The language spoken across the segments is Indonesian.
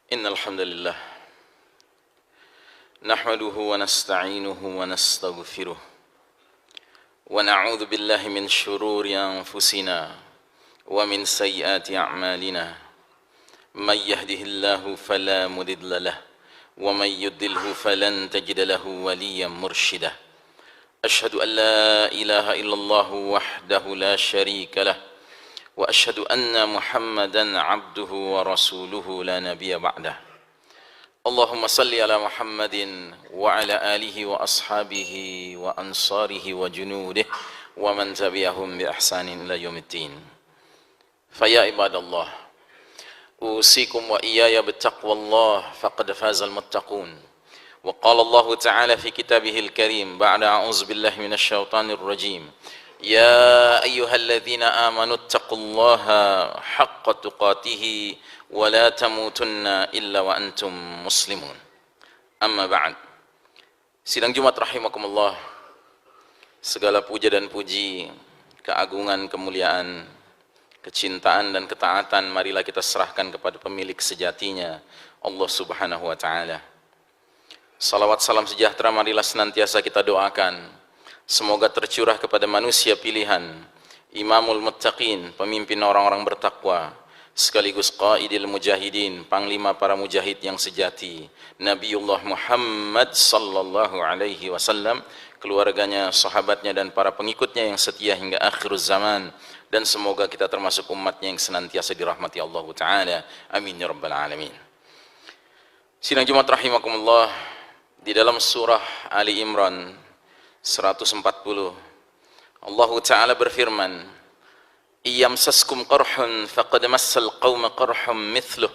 إن الحمد لله نحمده ونستعينه ونستغفره ونعوذ بالله من شرور أنفسنا ومن سيئات أعمالنا من يهده الله فلا مضل له ومن يضلل فلن تجد له وليا مرشدا أشهد أن لا إله إلا الله وحده لا شريك له وأشهد أن محمدا عبده ورسوله لا نبي بعده اللهم صل على محمد وعلى آله وأصحابه وأنصاره وجنوده ومن تبعهم بإحسان إلى يوم الدين فيا عباد الله أوصيكم وإياي بتقوى الله فقد فاز المتقون وقال الله تعالى في كتابه الكريم بعد أعوذ بالله من الشيطان الرجيم يا أيها الذين آمنوا اتقوا الله حق تقاته ولا تموتن إلا وأنتم مسلمون أما بعد. Sidang Jumat rahimakumullah, segala puja dan puji, keagungan, kemuliaan, kecintaan dan ketaatan marilah kita serahkan kepada pemilik sejatinya, Allah Subhanahu wa taala. Salawat salam sejahtera marilah senantiasa kita doakan semoga tercurah kepada manusia pilihan, Imamul Muttaqin, pemimpin orang-orang bertakwa, sekaligus Qaidil Mujahidin, panglima para mujahid yang sejati, Nabiullah Muhammad sallallahu alaihi wasallam, keluarganya, sahabatnya dan para pengikutnya yang setia hingga akhir zaman, dan semoga kita termasuk umatnya yang senantiasa dirahmati Allah Ta'ala. Amin ya rabbal alamin. Sidang Jumat rahimakumullah, di dalam surah Ali Imran 140 Allah Ta'ala berfirman, iyamsaskum qarhun faqad massal qawma qarhum mithluh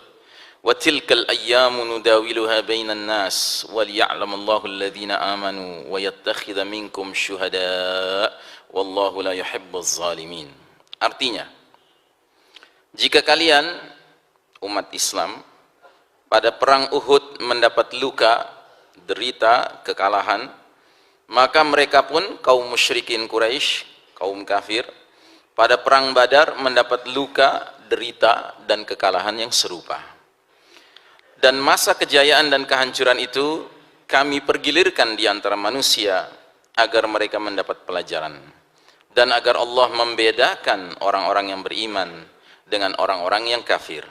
wa tilkal ayyamu nudawiluha bainan nas wal ya'lamallahu alladhina amanu wa yattakhidha minkum syuhada wallahu la yuhibbuz zalimin. Artinya, jika kalian umat Islam pada perang Uhud mendapat luka, derita, kekalahan, maka mereka pun kaum musyrikin Quraisy, kaum kafir, pada perang Badar mendapat luka, derita dan kekalahan yang serupa. Dan masa kejayaan dan kehancuran itu kami pergilirkan di antara manusia agar mereka mendapat pelajaran dan agar Allah membedakan orang-orang yang beriman dengan orang-orang yang kafir,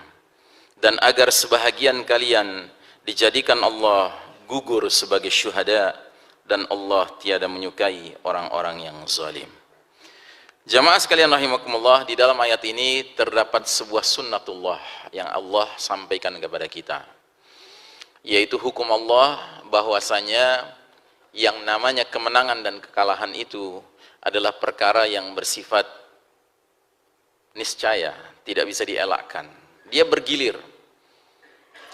dan agar sebahagian kalian dijadikan Allah gugur sebagai syuhada, dan Allah tiada menyukai orang-orang yang zalim. Jamaah sekalian rahimakumullah, di dalam ayat ini terdapat sebuah sunnatullah yang Allah sampaikan kepada kita, yaitu hukum Allah bahwasanya yang namanya kemenangan dan kekalahan itu adalah perkara yang bersifat niscaya, tidak bisa dielakkan. Dia bergilir.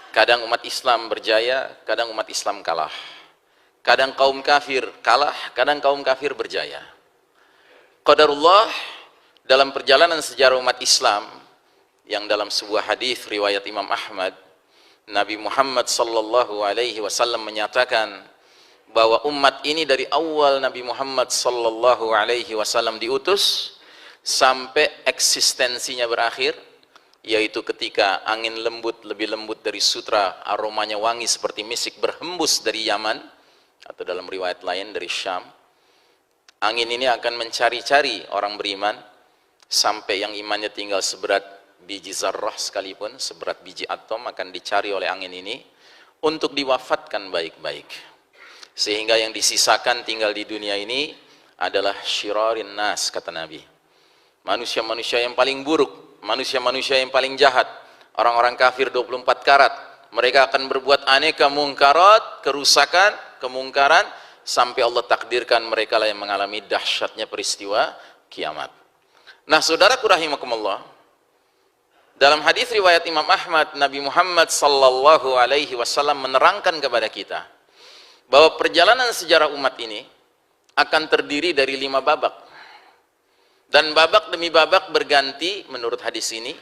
Kadang umat Islam berjaya, kadang umat Islam kalah. Kadang kaum kafir kalah, kadang kaum kafir berjaya. Qadarullah dalam perjalanan sejarah umat Islam, yang dalam sebuah hadis riwayat Imam Ahmad, Nabi Muhammad sallallahu alaihi wasallam menyatakan bahwa umat ini dari awal Nabi Muhammad sallallahu alaihi wasallam diutus sampai eksistensinya berakhir, yaitu ketika angin lembut, lebih lembut dari sutra, aromanya wangi seperti misik berhembus dari Yaman, atau dalam riwayat lain dari Syam. Angin ini akan mencari-cari orang beriman sampai yang imannya tinggal seberat biji zarrah sekalipun, seberat biji atom, akan dicari oleh angin ini untuk diwafatkan baik-baik, sehingga yang disisakan tinggal di dunia ini adalah syirarin nas, kata Nabi, manusia-manusia yang paling buruk, manusia-manusia yang paling jahat, orang-orang kafir 24 karat. Mereka akan berbuat aneka mungkarat, kerusakan, kemungkaran, sampai Allah takdirkan mereka lah yang mengalami dahsyatnya peristiwa kiamat. Nah, saudaraku rahimakumullah, dalam hadis riwayat Imam Ahmad, Nabi Muhammad sallallahu alaihi wasallam menerangkan kepada kita bahwa perjalanan sejarah umat ini akan terdiri dari 5 babak, dan babak demi babak berganti menurut hadis ini,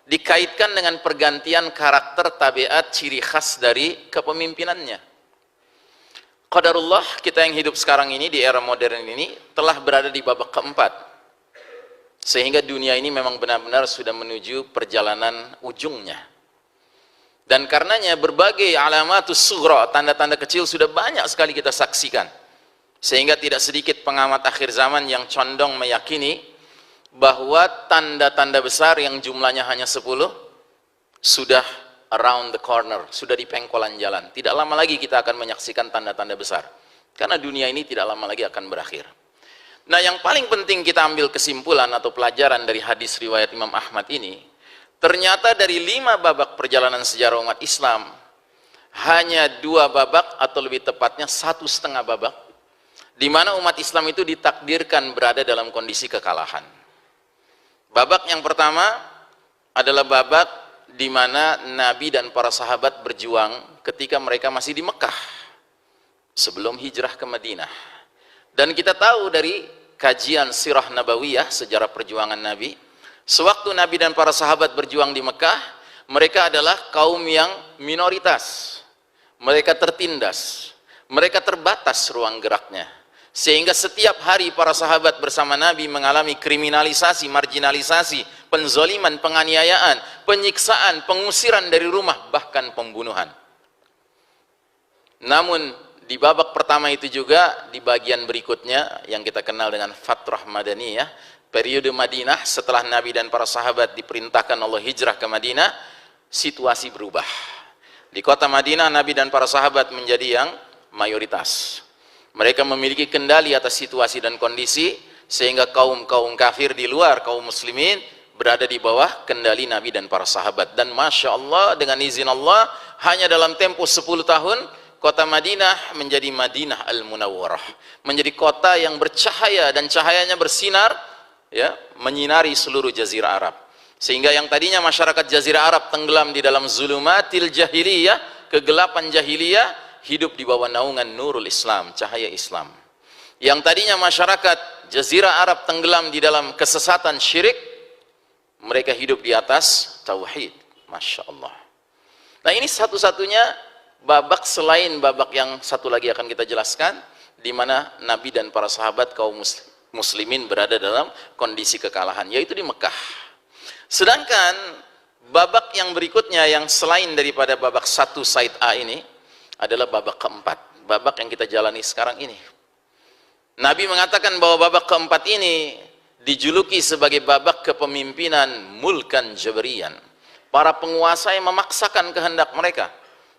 dikaitkan dengan pergantian karakter, tabiat, ciri khas dari kepemimpinannya. Qadarullah, kita yang hidup sekarang ini di era modern ini telah berada di babak keempat, sehingga dunia ini memang benar-benar sudah menuju perjalanan ujungnya. Dan karenanya berbagai alamatus sughra, tanda-tanda kecil sudah banyak sekali kita saksikan. Sehingga tidak sedikit pengamat akhir zaman yang condong meyakini bahwa tanda-tanda besar yang jumlahnya hanya 10 sudah around the corner, sudah di pengkolan jalan. Tidak lama lagi kita akan menyaksikan tanda-tanda besar. Karena dunia ini tidak lama lagi akan berakhir. Nah, yang paling penting kita ambil kesimpulan atau pelajaran dari hadis riwayat Imam Ahmad ini, ternyata dari 5 babak perjalanan sejarah umat Islam, hanya 2 babak atau lebih tepatnya 1,5 babak, di mana umat Islam itu ditakdirkan berada dalam kondisi kekalahan. Babak yang pertama adalah babak di mana Nabi dan para sahabat berjuang ketika mereka masih di Mekah, sebelum hijrah ke Madinah. Dan kita tahu dari kajian sirah nabawiyah, sejarah perjuangan Nabi, sewaktu Nabi dan para sahabat berjuang di Mekah, mereka adalah kaum yang minoritas. Mereka tertindas, mereka terbatas ruang geraknya. Sehingga setiap hari para sahabat bersama Nabi mengalami kriminalisasi, marginalisasi, penzoliman, penganiayaan, penyiksaan, pengusiran dari rumah, bahkan pembunuhan. Namun di babak pertama itu juga, di bagian berikutnya yang kita kenal dengan Fatrah Madaniyah, periode Madinah setelah Nabi dan para sahabat diperintahkan Allah hijrah ke Madinah, situasi berubah. Di kota Madinah Nabi dan para sahabat menjadi yang mayoritas. Mereka memiliki kendali atas situasi dan kondisi, sehingga kaum-kaum kafir di luar kaum muslimin berada di bawah kendali Nabi dan para sahabat. Dan Masya Allah, dengan izin Allah, hanya dalam tempo 10 tahun kota Madinah menjadi Madinah Al-Munawwarah, menjadi kota yang bercahaya dan cahayanya bersinar, ya, menyinari seluruh jazirah Arab. Sehingga yang tadinya masyarakat jazirah Arab tenggelam di dalam zulumatil jahiliyah, kegelapan jahiliyah, hidup di bawah naungan nurul Islam, cahaya Islam. Yang tadinya masyarakat jazirah Arab tenggelam di dalam kesesatan syirik, mereka hidup di atas tauhid. Masya Allah. Nah, ini satu-satunya babak selain babak yang satu lagi akan kita jelaskan, di mana Nabi dan para sahabat kaum muslimin berada dalam kondisi kekalahan, yaitu di Mekah. Sedangkan babak yang berikutnya yang selain daripada babak 1 Said A ini adalah babak keempat, babak yang kita jalani sekarang ini. Nabi mengatakan bahwa babak keempat ini dijuluki sebagai babak kepemimpinan mulkan jabarian, para penguasa yang memaksakan kehendak mereka,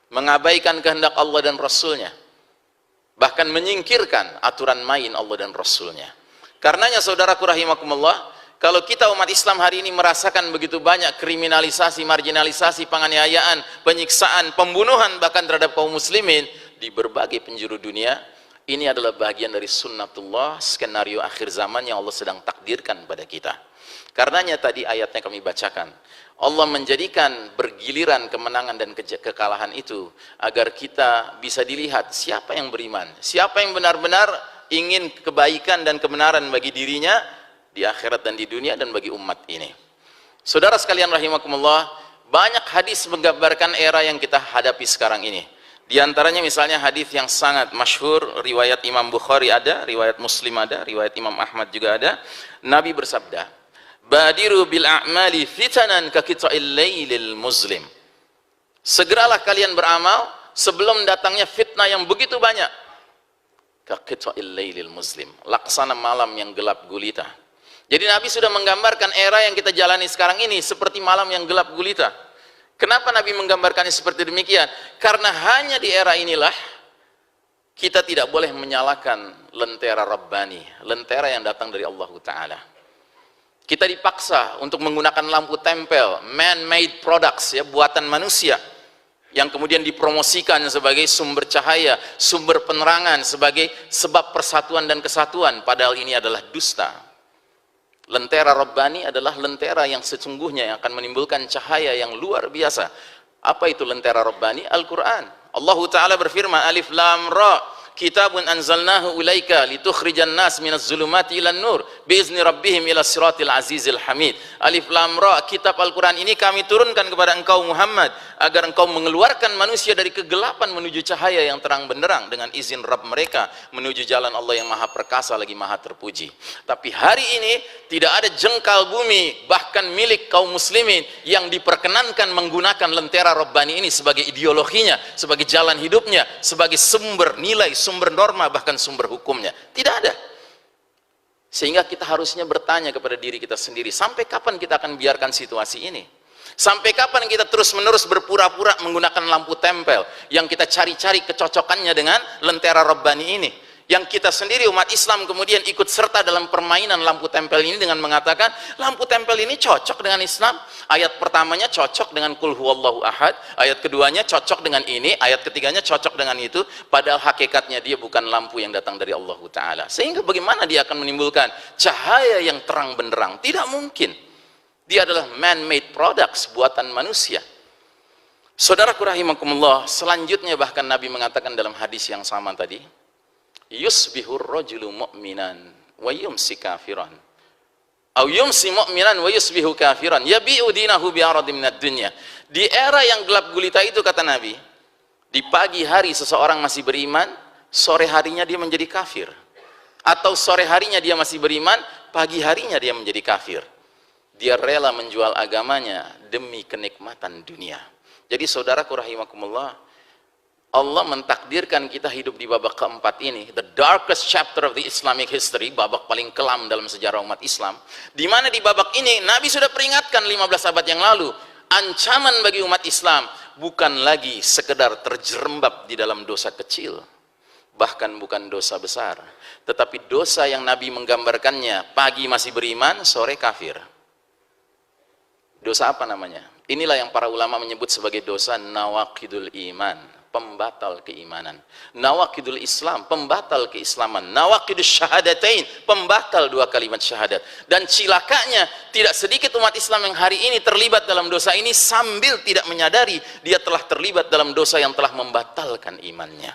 mengabaikan kehendak Allah dan Rasulnya, bahkan menyingkirkan aturan main Allah dan Rasulnya. Karenanya saudaraku rahimakumullah, kalau kita umat Islam hari ini merasakan begitu banyak kriminalisasi, marginalisasi, penganiayaan, penyiksaan, pembunuhan bahkan terhadap kaum muslimin di berbagai penjuru dunia, ini adalah bagian dari sunnatullah, skenario akhir zaman yang Allah sedang takdirkan pada kita. Karenanya tadi ayatnya kami bacakan, Allah menjadikan bergiliran kemenangan dan kekalahan itu agar kita bisa dilihat siapa yang beriman, siapa yang benar-benar ingin kebaikan dan kebenaran bagi dirinya di akhirat dan di dunia dan bagi umat ini. Saudara sekalian rahimakumullah, banyak hadis menggambarkan era yang kita hadapi sekarang ini. Di antaranya misalnya hadis yang sangat masyhur, riwayat Imam Bukhari ada, riwayat Muslim ada, riwayat Imam Ahmad juga ada. Nabi bersabda, "Badiru bil a'mali fitanan ka qita'il lailil muslim." Segeralah kalian beramal sebelum datangnya fitnah yang begitu banyak. Ka qita'il lailil muslim, laksana malam yang gelap gulita. Jadi Nabi sudah menggambarkan era yang kita jalani sekarang ini seperti malam yang gelap gulita. Kenapa Nabi menggambarkannya seperti demikian? Karena hanya di era inilah kita tidak boleh menyalakan lentera Rabbani, lentera yang datang dari Allah Ta'ala. Kita dipaksa untuk menggunakan lampu tempel, man-made products, ya, buatan manusia, yang kemudian dipromosikan sebagai sumber cahaya, sumber penerangan, sebagai sebab persatuan dan kesatuan, padahal ini adalah dusta. Lentera Rabbani adalah lentera yang sesungguhnya yang akan menimbulkan cahaya yang luar biasa. Apa itu lentera Rabbani? Al-Quran. Allah Ta'ala berfirman, Alif Lam Ra, kitabun anzalnahu ilaika litukhrijan nas minaz zulumati ilan nur biizni rabbihim ila siratil azizil hamid. Alif Lam Ra, kitab Al-Quran ini kami turunkan kepada engkau Muhammad agar engkau mengeluarkan manusia dari kegelapan menuju cahaya yang terang benderang dengan izin Rabb mereka menuju jalan Allah yang maha perkasa lagi maha terpuji. Tapi hari ini tidak ada jengkal bumi, bahkan bahkan milik kaum muslimin yang diperkenankan menggunakan lentera Rabbani ini sebagai ideologinya, sebagai jalan hidupnya, sebagai sumber nilai, sumber norma, bahkan sumber hukumnya. Tidak ada. Sehingga kita harusnya bertanya kepada diri kita sendiri, sampai kapan kita akan biarkan situasi ini? Sampai kapan kita terus-menerus berpura-pura menggunakan lampu tempel yang kita cari-cari kecocokannya dengan lentera Rabbani ini? Yang kita sendiri umat Islam kemudian ikut serta dalam permainan lampu tempel ini dengan mengatakan lampu tempel ini cocok dengan Islam. Ayat pertamanya cocok dengan Qul huwallahu ahad, ayat keduanya cocok dengan ini, ayat ketiganya cocok dengan itu, padahal hakikatnya dia bukan lampu yang datang dari Allah Ta'ala. Sehingga bagaimana dia akan menimbulkan cahaya yang terang benderang? Tidak mungkin. Dia adalah man-made products, buatan manusia. Saudaraku rahimakumullah, selanjutnya bahkan Nabi mengatakan dalam hadis yang sama tadi, yusbihur rajulu mu'minan wa yumsi kafiran, au yumsi mu'minan wa yusbihu kafiran, yabi'u dinahu bi'aradin minad dunya. Di era yang gelap gulita itu, kata Nabi, di pagi hari seseorang masih beriman, sore harinya dia menjadi kafir. Atau sore harinya dia masih beriman, pagi harinya dia menjadi kafir. Dia rela menjual agamanya demi kenikmatan dunia. Jadi saudaraku rahimakumullah, Allah mentakdirkan kita hidup di babak keempat ini, the darkest chapter of the Islamic history, babak paling kelam dalam sejarah umat Islam, di mana di babak ini Nabi sudah peringatkan 15 abad yang lalu, ancaman bagi umat Islam bukan lagi sekedar terjerembab di dalam dosa kecil, bahkan bukan dosa besar, tetapi dosa yang Nabi menggambarkannya, pagi masih beriman, sore kafir. Dosa apa namanya? Inilah yang para ulama menyebut sebagai dosa nawaqidul iman, pembatal keimanan. Nawaqidul Islam, pembatal keislaman. Nawaqidus syahadatain, pembatal dua kalimat syahadat. Dan cilakanya, tidak sedikit umat Islam yang hari ini terlibat dalam dosa ini sambil tidak menyadari dia telah terlibat dalam dosa yang telah membatalkan imannya.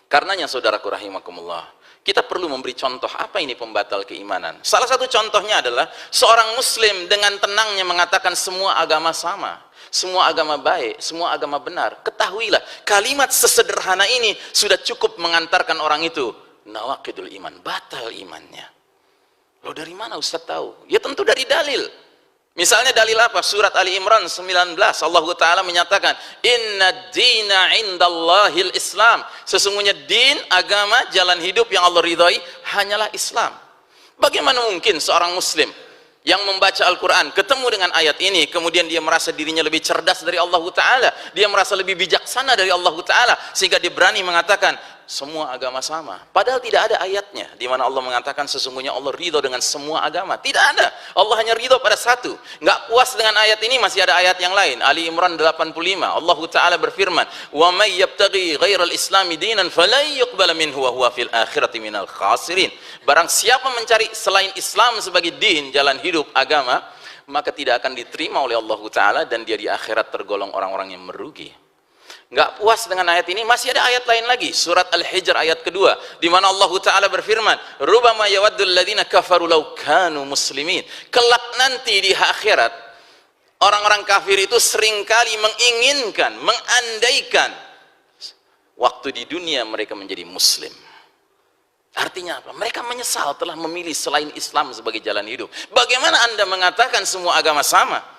Karenanya saudaraku rahimakumullah, kita perlu memberi contoh apa ini pembatal keimanan. Salah satu contohnya adalah seorang muslim dengan tenangnya mengatakan semua agama sama, semua agama baik, semua agama benar. Ketahuilah, kalimat sesederhana ini sudah cukup mengantarkan orang itu nawaqidul iman, batal imannya. Loh, dari mana Ustaz tahu? Ya tentu dari dalil. Misalnya dalil apa? Surat Ali Imran 19, Allah Ta'ala menyatakan, inna dina indallahil Islam. Sesungguhnya din, agama, jalan hidup yang Allah ridhai hanyalah Islam. Bagaimana mungkin seorang muslim yang membaca Al-Quran ketemu dengan ayat ini, kemudian dia merasa dirinya lebih cerdas dari Allah Ta'ala, dia merasa lebih bijaksana dari Allah Ta'ala, sehingga dia berani mengatakan semua agama sama, padahal tidak ada ayatnya di mana Allah mengatakan sesungguhnya Allah ridho dengan semua agama. Tidak ada. Allah hanya ridho pada satu. Nggak puas dengan ayat ini, masih ada ayat yang lain. Ali Imran 85, Allah Ta'ala berfirman, wa may yabtaghi ghairal islami dinan falan yuqbala minhu wa huwa fil akhirati minal khasirin. Barang siapa mencari selain Islam sebagai din, jalan hidup, agama, maka tidak akan diterima oleh Allah Ta'ala dan dia di akhirat tergolong orang-orang yang merugi. Nggak puas dengan ayat ini, masih ada ayat lain lagi, surat Al-Hijr ayat kedua, di mana Allah Ta'ala berfirman, rubama yawaddul ladzina kafaru law kanu muslimin. Kelak nanti di akhirat, orang-orang kafir itu seringkali menginginkan, mengandaikan waktu di dunia mereka menjadi muslim. Artinya apa? Mereka menyesal telah memilih selain Islam sebagai jalan hidup. Bagaimana Anda mengatakan semua agama sama?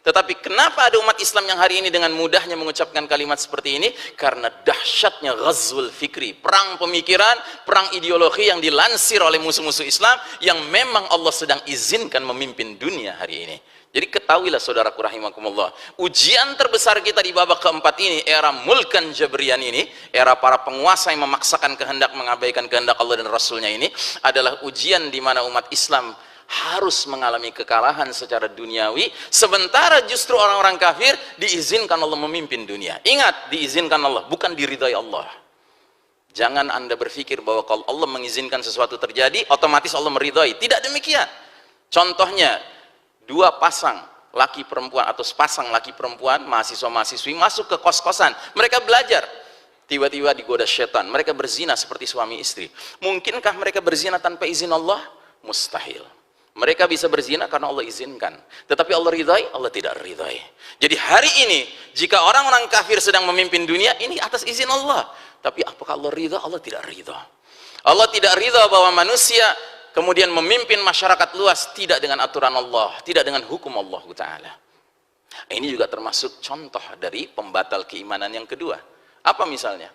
Tetapi kenapa ada umat Islam yang hari ini dengan mudahnya mengucapkan kalimat seperti ini? Karena dahsyatnya ghazwul fikri, perang pemikiran, perang ideologi yang dilansir oleh musuh-musuh Islam yang memang Allah sedang izinkan memimpin dunia hari ini. Jadi ketahuilah saudaraku rahimakumullah, ujian terbesar kita di babak keempat ini, era mulkan jabrian ini, era para penguasa yang memaksakan kehendak, mengabaikan kehendak Allah dan Rasulnya ini, adalah ujian di mana umat Islam harus mengalami kekalahan secara duniawi, sementara justru orang-orang kafir diizinkan Allah memimpin dunia. Ingat, diizinkan Allah, bukan diridhai Allah. Jangan Anda berpikir bahwa kalau Allah mengizinkan sesuatu terjadi, otomatis Allah meridhai. Tidak demikian. Contohnya, dua pasang laki perempuan atau sepasang laki perempuan, mahasiswa-mahasiswi masuk ke kos-kosan, mereka belajar. Tiba-tiba digoda setan, mereka berzina seperti suami istri. Mungkinkah mereka berzina tanpa izin Allah? Mustahil. Mereka bisa berzina karena Allah izinkan, tetapi Allah ridhai, Allah tidak ridhai. Jadi hari ini jika orang-orang kafir sedang memimpin dunia ini atas izin Allah, tapi apakah Allah ridha? Allah tidak ridha. Allah tidak ridha bahwa manusia kemudian memimpin masyarakat luas tidak dengan aturan Allah, tidak dengan hukum Allah Ta'ala. Ini juga termasuk contoh dari pembatal keimanan yang kedua. Apa misalnya?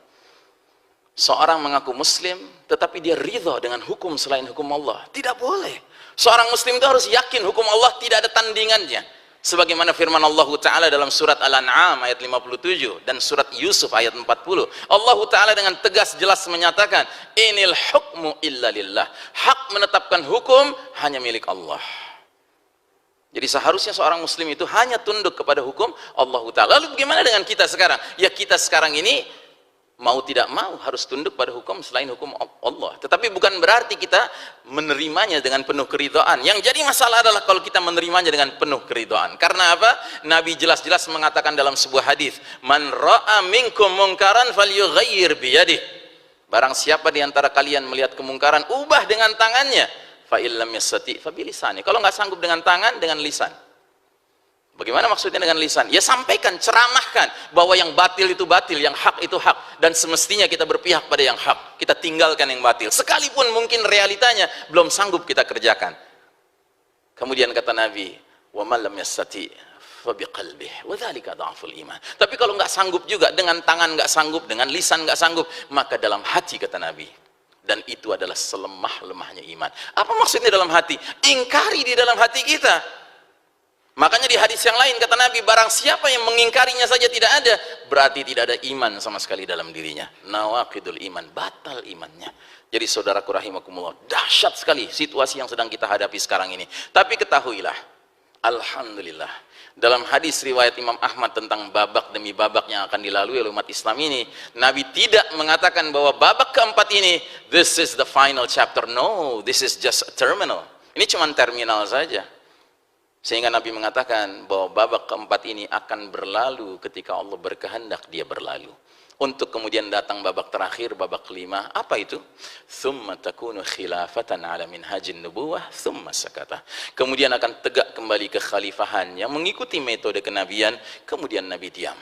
Seorang mengaku muslim tetapi dia ridha dengan hukum selain hukum Allah. Tidak boleh. Seorang muslim itu harus yakin hukum Allah tidak ada tandingannya. Sebagaimana firman Allah Ta'ala dalam surat Al-An'am ayat 57 dan surat Yusuf ayat 40. Allah Ta'ala dengan tegas jelas menyatakan, inil hukmu illa lillah. Hak menetapkan hukum hanya milik Allah. Jadi seharusnya seorang muslim itu hanya tunduk kepada hukum Allah Ta'ala. Lalu bagaimana dengan kita sekarang? Ya kita sekarang ini mau tidak mau harus tunduk pada hukum selain hukum Allah. Tetapi bukan berarti kita menerimanya dengan penuh keridhaan. Yang jadi masalah adalah kalau kita menerimanya dengan penuh keridhaan. Karena apa? Nabi jelas-jelas mengatakan dalam sebuah hadis, "Man ra'a minkum munkaran falyughayyir biyadihi." Barang siapa di antara kalian melihat kemungkaran, ubah dengan tangannya. Fa illam yastati' fa bilisani. Kalau nggak sanggup dengan tangan, dengan lisan. Bagaimana maksudnya dengan lisan? Ya sampaikan, ceramahkan bahwa yang batil itu batil, yang hak itu hak, dan semestinya kita berpihak pada yang hak. Kita tinggalkan yang batil, sekalipun mungkin realitanya belum sanggup kita kerjakan. Kemudian kata Nabi, "Wa man lam yastati' fa biqalbihi wa dzalika dha'ful iman." Tapi kalau nggak sanggup juga, dengan tangan nggak sanggup, dengan lisan nggak sanggup, maka dalam hati kata Nabi. Dan itu adalah selemah-lemahnya iman. Apa maksudnya dalam hati? Ingkari di dalam hati kita. Makanya di hadis yang lain kata Nabi, barang siapa yang mengingkarinya saja tidak ada, berarti tidak ada iman sama sekali dalam dirinya. Nawaqidul iman, batal imannya. Jadi saudaraku rahimakumullah, dahsyat sekali situasi yang sedang kita hadapi sekarang ini. Tapi ketahuilah, alhamdulillah, dalam hadis riwayat Imam Ahmad tentang babak demi babak yang akan dilalui oleh umat Islam ini, Nabi tidak mengatakan bahwa babak keempat ini, this is the final chapter. No, this is just a terminal. Ini cuma terminal saja. Sehingga Nabi mengatakan bahwa babak keempat ini akan berlalu ketika Allah berkehendak dia berlalu. Untuk kemudian datang babak terakhir, babak kelima. Apa itu? Thumma takunu khilafatan ala minhajin nubuwah thumma sakata. Kemudian akan tegak kembali kekhalifahannya mengikuti metode kenabian, kemudian Nabi diam.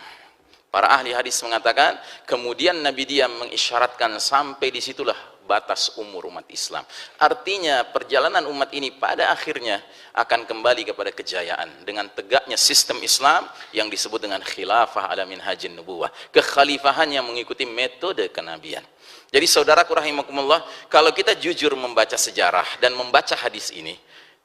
Para ahli hadis mengatakan, kemudian Nabi diam mengisyaratkan sampai disitulah batas umur umat Islam. Artinya perjalanan umat ini pada akhirnya akan kembali kepada kejayaan dengan tegaknya sistem Islam yang disebut dengan khilafah ala minhajin nubuwah, kekhalifahan yang mengikuti metode kenabian. Jadi saudaraku rahimakumullah, kalau kita jujur membaca sejarah dan membaca hadis ini,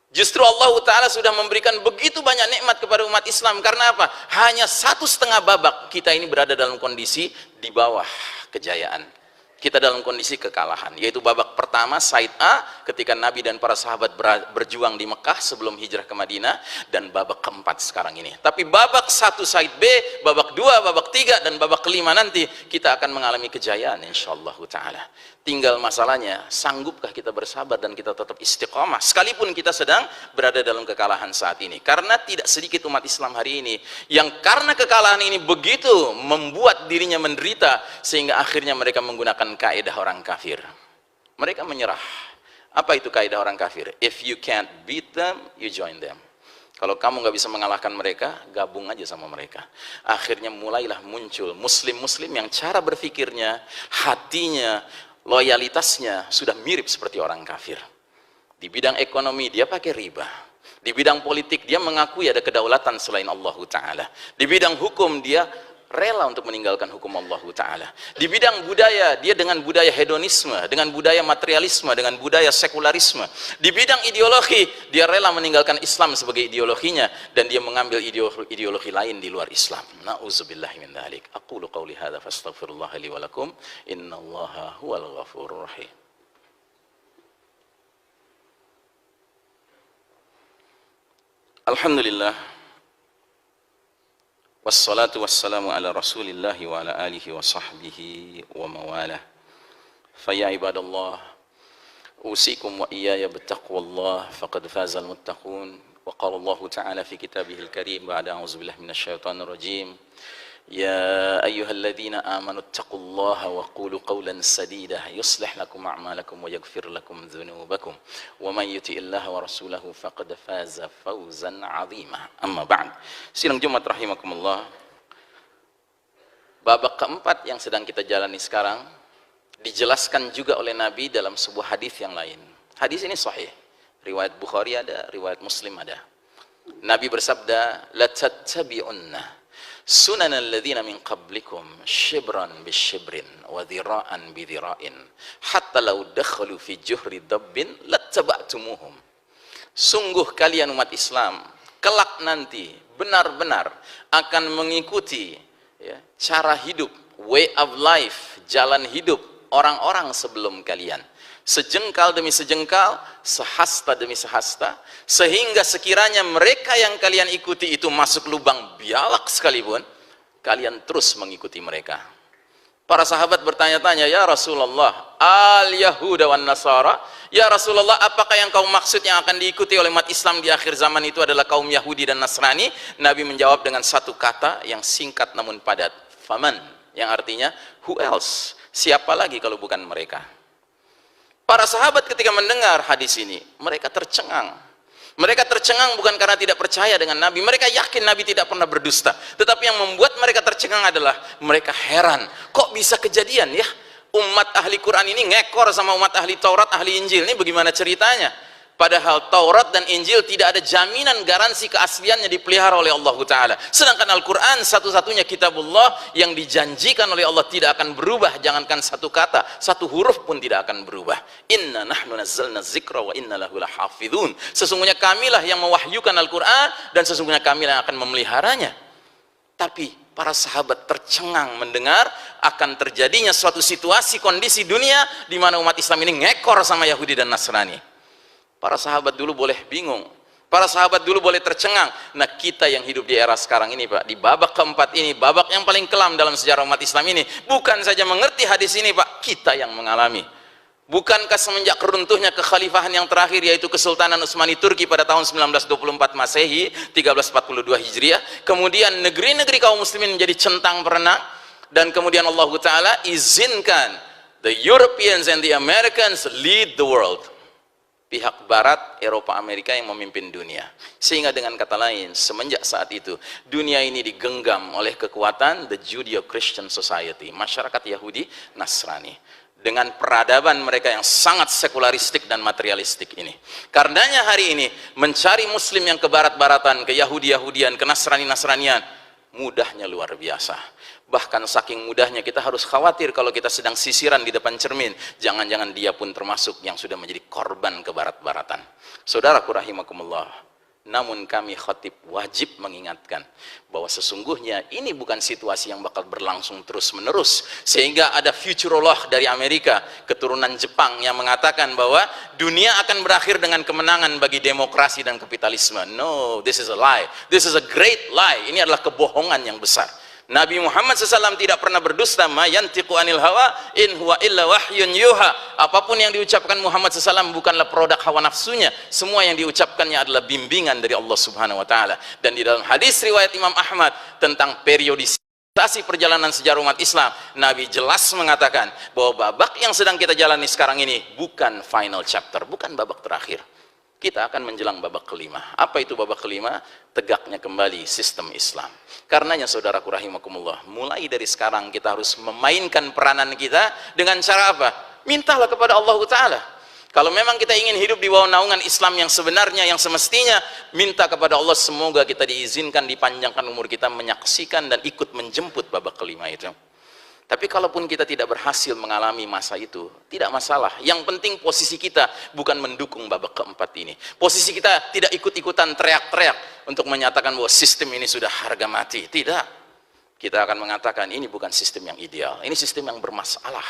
justru Allah Ta'ala sudah memberikan begitu banyak nikmat kepada umat Islam. Karena apa? Hanya 1,5 babak kita ini berada dalam kondisi di bawah kejayaan. Kita dalam kondisi kekalahan, yaitu babak pertama Said A ketika Nabi dan para sahabat berjuang di Mekah sebelum hijrah ke Madinah, dan babak keempat sekarang ini. Tapi babak 1 Said B, babak 2, babak 3, dan babak kelima nanti kita akan mengalami kejayaan insyaallah ta'ala. Tinggal masalahnya, sanggupkah kita bersabar dan kita tetap istiqamah sekalipun kita sedang berada dalam kekalahan saat ini. Karena tidak sedikit umat Islam hari ini yang karena kekalahan ini begitu membuat dirinya menderita, sehingga akhirnya mereka menggunakan kaidah orang kafir. Mereka menyerah. Apa itu kaidah orang kafir? If you can't beat them, you join them. Kalau kamu nggak bisa mengalahkan mereka, gabung aja sama mereka. Akhirnya mulailah muncul muslim-muslim yang cara berpikirnya, hatinya, loyalitasnya sudah mirip seperti orang kafir. Di bidang ekonomi dia pakai riba. Di bidang politik dia mengakui ada kedaulatan selain Allah Ta'ala. Di bidang hukum dia rela untuk meninggalkan hukum Allah Ta'ala. Di bidang budaya, dia dengan budaya hedonisme, dengan budaya materialisme, dengan budaya sekularisme. Di bidang ideologi, dia rela meninggalkan Islam sebagai ideologinya, dan dia mengambil ideologi lain di luar Islam. Na'udzubillahi min dzalik. Aqulu qawli hadza fastaghfirullah li wa lakum. Innallaha huwal ghafurur rahim. Alhamdulillah. Wassalatu wassalamu ala rasulillahi wa ala alihi wa sahbihi wa mawalah. Faya ibadallah, usikum wa iyaya bittaqwallah, faqad fazal muttaqun. Wa qala Allah ta'ala fi kitabihil karim ba'da a'udzubillahi minasyaitonir rajim. Ya ayyuhalladzina amanu ittaqullaha wa qulu qawlan sadida yuslih lakum a'malakum wa yaghfir lakum dhunubakum wa man yuti'illaha wa rasulahu faqad faza fawzan 'azima. Amma ba'd. Sidang Jumat rahimakumullah. Babak keempat yang sedang kita jalani sekarang dijelaskan juga oleh Nabi dalam sebuah hadis yang lain. Hadis ini sahih. Riwayat Bukhari ada, riwayat Muslim ada. Nabi bersabda, "La tattabi'unna sunanal ladzina min qablikum shibran bisyibrin wa dhira'an bidhira'in hatta law dakhalu fi juhri dabbin lattaba'tumuhum." Sungguh kalian umat Islam kelak nanti benar-benar akan mengikuti cara hidup, way of life, jalan hidup orang-orang sebelum kalian, sejengkal demi sejengkal, sehasta demi sehasta, sehingga sekiranya mereka yang kalian ikuti itu masuk lubang biawak sekalipun, kalian terus mengikuti mereka. Para sahabat bertanya-tanya, "Ya Rasulullah, al-Yahuda wan Nasara?" Ya Rasulullah, apakah yang kau maksud yang akan diikuti oleh umat Islam di akhir zaman itu adalah kaum Yahudi dan Nasrani? Nabi menjawab dengan satu kata yang singkat namun padat, "Faman," yang artinya who else? Siapa lagi kalau bukan mereka? Para sahabat ketika mendengar hadis ini, mereka tercengang. Mereka tercengang bukan karena tidak percaya dengan Nabi. Mereka yakin Nabi tidak pernah berdusta. Tetapi yang membuat mereka tercengang adalah mereka heran. Kok bisa kejadian ya? Umat ahli Quran ini ngekor sama umat ahli Taurat, ahli Injil. Ini bagaimana ceritanya? Padahal Taurat dan Injil tidak ada jaminan garansi keasliannya dipelihara oleh Allah Ta'ala. Sedangkan Al-Quran satu-satunya kitabullah yang dijanjikan oleh Allah tidak akan berubah. Jangankan satu kata, satu huruf pun tidak akan berubah. Inna nahnu nazzalna dzikra wa inna lahu lahafidhun. Sesungguhnya kamilah yang mewahyukan Al-Quran dan sesungguhnya kamilah yang akan memeliharanya. Tapi para sahabat tercengang mendengar akan terjadinya suatu situasi kondisi dunia di mana umat Islam ini ngekor sama Yahudi dan Nasrani. Para sahabat dulu boleh bingung, para sahabat dulu boleh tercengang. Nah, kita yang hidup di era sekarang ini, Pak, di babak keempat ini, babak yang paling kelam dalam sejarah umat Islam ini, bukan saja mengerti hadis ini, Pak, kita yang mengalami. Bukankah semenjak keruntuhnya kekhalifahan yang terakhir, yaitu Kesultanan Utsmani Turki pada tahun 1924 Masehi, 1342 Hijriah, kemudian negeri-negeri kaum muslimin menjadi centang perenang, dan kemudian Allah Ta'ala izinkan the Europeans and the Americans lead the world. Pihak Barat, Eropa, Amerika yang memimpin dunia. Sehingga dengan kata lain, semenjak saat itu, dunia ini digenggam oleh kekuatan the Judeo-Christian Society, masyarakat Yahudi Nasrani, dengan peradaban mereka yang sangat sekularistik dan materialistik ini. Karenanya hari ini, mencari muslim yang ke barat-baratan, ke Yahudi-Yahudian, ke Nasrani-Nasranian, mudahnya luar biasa. Bahkan saking mudahnya kita harus khawatir kalau kita sedang sisiran di depan cermin, jangan-jangan dia pun termasuk yang sudah menjadi korban kebarat-baratan. Saudaraku rahimakumullah, namun kami khatib wajib mengingatkan bahwa sesungguhnya ini bukan situasi yang bakal berlangsung terus-menerus, sehingga ada futurolog dari Amerika, keturunan Jepang, yang mengatakan bahwa dunia akan berakhir dengan kemenangan bagi demokrasi dan kapitalisme. No, this is a lie. This is a great lie. Ini adalah kebohongan yang besar. Nabi Muhammad SAW tidak pernah berdusta. Ma yantiqu anil hawa in huwa illa wahyun yuha. Apapun yang diucapkan Muhammad SAW bukanlah produk hawa nafsunya. Semua yang diucapkannya adalah bimbingan dari Allah Subhanahu wa Ta'ala. Dan di dalam hadis riwayat Imam Ahmad tentang periodisasi perjalanan sejarah umat Islam, Nabi jelas mengatakan bahwa babak yang sedang kita jalani sekarang ini bukan final chapter, bukan babak terakhir. Kita akan menjelang babak kelima. Apa itu babak kelima? Tegaknya kembali sistem Islam. Karenanya saudaraku rahimakumullah, mulai dari sekarang kita harus memainkan peranan kita dengan cara apa? Mintalah kepada Allah Ta'ala. Kalau memang kita ingin hidup di bawah naungan Islam yang sebenarnya, yang semestinya, minta kepada Allah semoga kita diizinkan, dipanjangkan umur kita menyaksikan dan ikut menjemput babak kelima itu. Tapi kalaupun kita tidak berhasil mengalami masa itu, tidak masalah. Yang penting posisi kita bukan mendukung babak keempat ini. Posisi kita tidak ikut-ikutan teriak-teriak untuk menyatakan bahwa sistem ini sudah harga mati. Tidak. Kita akan mengatakan ini bukan sistem yang ideal. Ini sistem yang bermasalah.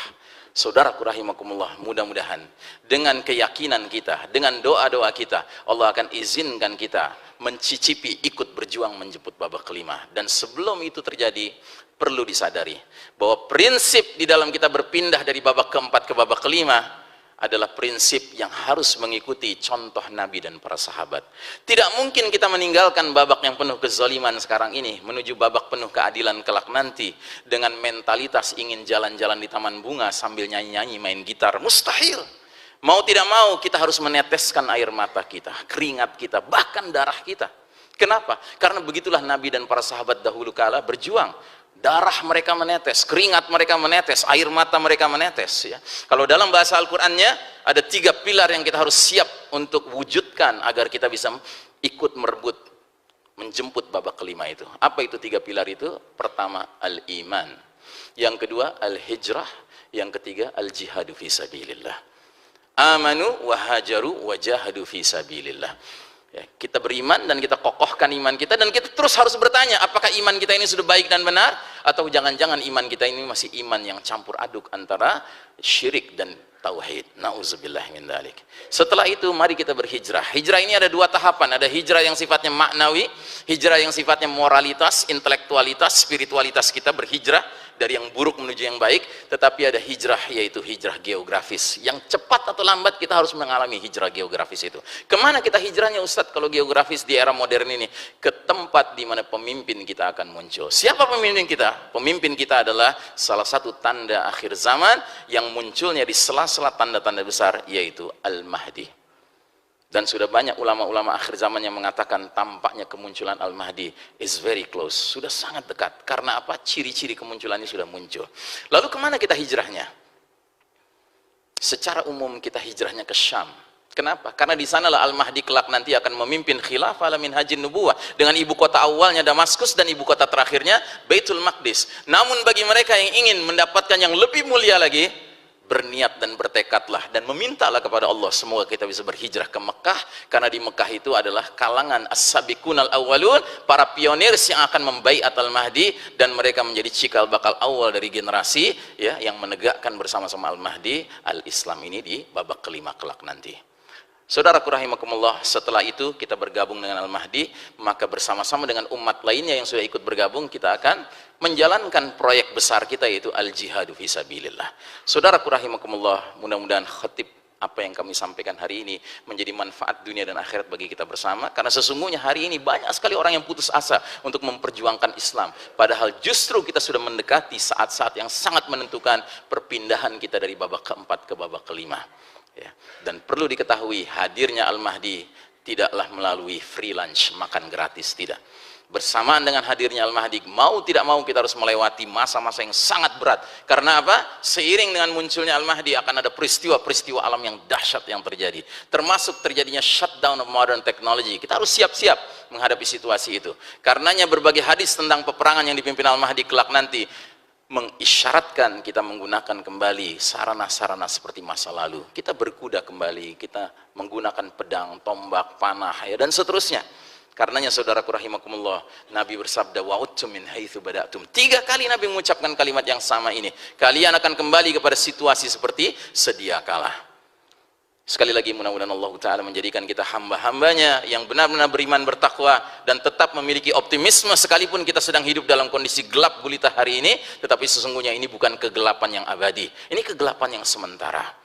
Saudaraku rahimakumullah, mudah-mudahan dengan keyakinan kita, dengan doa-doa kita, Allah akan izinkan kita mencicipi, ikut berjuang menjemput babak kelima. Dan sebelum itu terjadi, perlu disadari bahwa prinsip di dalam kita berpindah dari babak keempat ke babak kelima adalah prinsip yang harus mengikuti contoh Nabi dan para sahabat. Tidak mungkin kita meninggalkan babak yang penuh kezaliman sekarang ini menuju babak penuh keadilan kelak nanti dengan mentalitas ingin jalan-jalan di taman bunga sambil nyanyi-nyanyi main gitar. Mustahil. Mau tidak mau kita harus meneteskan air mata kita, keringat kita, bahkan darah kita. Kenapa? Karena begitulah Nabi dan para sahabat dahulu kala berjuang. darah mereka menetes, keringat mereka menetes, air mata mereka menetes, ya. Kalau dalam bahasa Al-Qur'annya ada 3 pilar yang kita harus siap untuk wujudkan agar kita bisa ikut merebut, menjemput babak kelima itu. Apa itu 3 pilar itu? Pertama, al-iman. Yang kedua, al-hijrah. Yang ketiga, al-jihadu fi sabilillah. Amanu wa hajaru wa jahadu fi sabilillah. Ya, kita beriman dan kita kokohkan iman kita, dan kita terus harus bertanya, apakah iman kita ini sudah baik dan benar, atau jangan-jangan iman kita ini masih iman yang campur aduk antara syirik dan tauhid. Nauzubillah min dzalik. Setelah itu mari kita berhijrah. Hijrah ini ada 2 tahapan. Ada hijrah yang sifatnya maknawi, hijrah yang sifatnya moralitas, intelektualitas, spiritualitas, kita berhijrah dari yang buruk menuju yang baik. Tetapi ada hijrah, yaitu hijrah geografis, yang cepat atau lambat kita harus mengalami hijrah geografis itu. Kemana kita hijrahnya, Ustadz, kalau geografis di era modern ini? Ke tempat di mana pemimpin kita akan muncul. Siapa pemimpin kita? Pemimpin kita adalah salah satu tanda akhir zaman yang munculnya di sela-sela tanda-tanda besar, yaitu Al-Mahdi. Dan sudah banyak ulama-ulama akhir zaman yang mengatakan tampaknya kemunculan Al-Mahdi is very close, sudah sangat dekat. Karena apa? Ciri-ciri kemunculannya sudah muncul. Lalu kemana kita hijrahnya? Secara umum kita hijrahnya ke Syam. Kenapa? Karena di sanalah Al-Mahdi kelak nanti akan memimpin khilafah ala minhajin nubuwah, dengan ibu kota awalnya Damaskus dan ibu kota terakhirnya Baitul Maqdis. Namun bagi mereka yang ingin mendapatkan yang lebih mulia lagi, berniat dan bertekadlah dan memintalah kepada Allah semoga kita bisa berhijrah ke Mekah, karena di Mekah itu adalah kalangan as-sabiqun al-awwalun, para pionir yang akan membaiat Al-Mahdi, dan mereka menjadi cikal bakal awal dari generasi, ya, yang menegakkan bersama-sama Al-Mahdi al-Islam ini di babak kelima kelak nanti. Saudaraku rahimakumullah, setelah itu kita bergabung dengan Al-Mahdi, maka bersama-sama dengan umat lainnya yang sudah ikut bergabung, kita akan menjalankan proyek besar kita, yaitu al-jihadu fi sabilillah. Saudaraku rahimakumullah, mudah-mudahan khatib apa yang kami sampaikan hari ini menjadi manfaat dunia dan akhirat bagi kita bersama, karena sesungguhnya hari ini banyak sekali orang yang putus asa untuk memperjuangkan Islam, padahal justru kita sudah mendekati saat-saat yang sangat menentukan perpindahan kita dari babak keempat ke babak kelima. Ya. Dan perlu diketahui, hadirnya Al-Mahdi tidaklah melalui free lunch, makan gratis, tidak. Bersamaan dengan hadirnya Al-Mahdi, mau tidak mau kita harus melewati masa-masa yang sangat berat. Karena apa? Seiring dengan munculnya Al-Mahdi akan ada peristiwa-peristiwa alam yang dahsyat yang terjadi, termasuk terjadinya shutdown of modern technology. Kita harus siap-siap menghadapi situasi itu. Karenanya berbagai hadis tentang peperangan yang dipimpin Al-Mahdi kelak nanti mengisyaratkan kita menggunakan kembali sarana-sarana seperti masa lalu. Kita berkuda kembali, kita menggunakan pedang, tombak, panah, ya, dan seterusnya. Karenanya saudaraku rahimakumullah, Nabi bersabda, wa'udtum min haitsu bada'tum. 3 kali Nabi mengucapkan kalimat yang sama ini. Kalian akan kembali kepada situasi seperti sedia kala. Sekali lagi, mudah-mudahan Allah Ta'ala menjadikan kita hamba-hambanya yang benar-benar beriman, bertakwa, dan tetap memiliki optimisme sekalipun kita sedang hidup dalam kondisi gelap gulita hari ini. Tetapi sesungguhnya ini bukan kegelapan yang abadi, ini kegelapan yang sementara,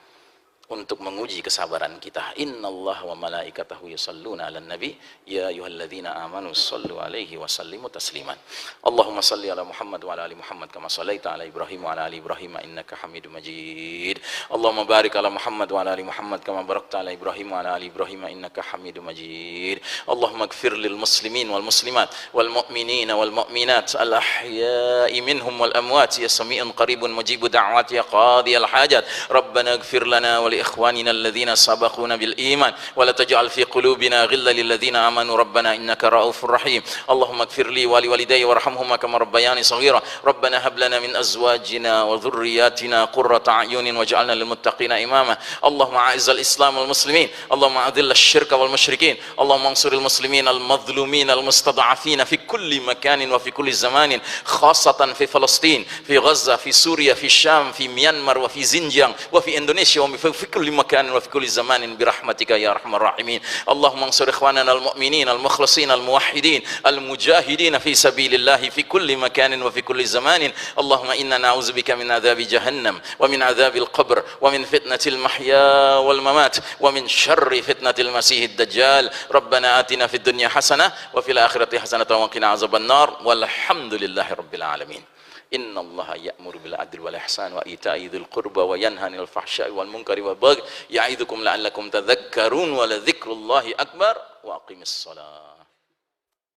untuk menguji kesabaran kita. Innallaha wa malaikatahu yusalluna 'alan nabi ya ayyuhalladzina amanu shallu 'alaihi wa sallimu tasliman. Allahumma shalli 'ala Muhammad wa 'ala ali Muhammad kama shallaita 'ala Ibrahim wa 'ala ali Ibrahim innaka Hamidum Majid. Allahumma barik 'ala Muhammad wa 'ala ali Muhammad kama barakta 'ala Ibrahim wa 'ala ali Ibrahim innaka Hamidum Majid. Allahumma ighfir lil muslimin wal muslimat wal mu'minina wal mu'minat al ahya'i minhum wal amwat ya sami'un qaribun mujibud da'wati ya qadiyal hajat. Rabbana ighfir lana wa إخواننا الذين سبقونا بالإيمان ولا تجعل في قلوبنا غلا للذين آمنوا ربنا إنك رؤوف رحيم. اللهم اغفر لي ولوالدي وارحمهما كما ربياني صغيرا. ربنا هب لنا من أزواجنا وذرياتنا قرة أعين واجعلنا للمتقين إماما. اللهم أعز الإسلام والمسلمين، اللهم أذل الشرك والمشركين، اللهم انصر المسلمين المظلومين المستضعفين في كل مكان وفي كل زمان، خاصة في فلسطين، في غزة، في سوريا، في الشام، في ميانمار، وفي زنجان، وفي إندونيسيا، وفي كل مكان وفي كل زمان برحمتك يا أرحم الراحمين. اللهم انصر إخواننا المؤمنين المخلصين الموحدين المجاهدين في سبيل الله في كل مكان وفي كل زمان. اللهم إنا نعوذ بك من عذاب جهنم ومن عذاب القبر ومن فتنة المحيا والممات ومن شر فتنة المسيح الدجال. ربنا آتنا في الدنيا حسنة وفي الآخرة حسنة وقنا عذاب النار والحمد لله رب العالمين. Inna Allah ya'muru bil adli wal ihsan wa ita'i dzil qurba wa yanha 'anil fahsya'i wal munkari wal baghi ya'idzukum la'allakum tadhakkarun wa la dzikrullahi akbar wa aqimis shalah.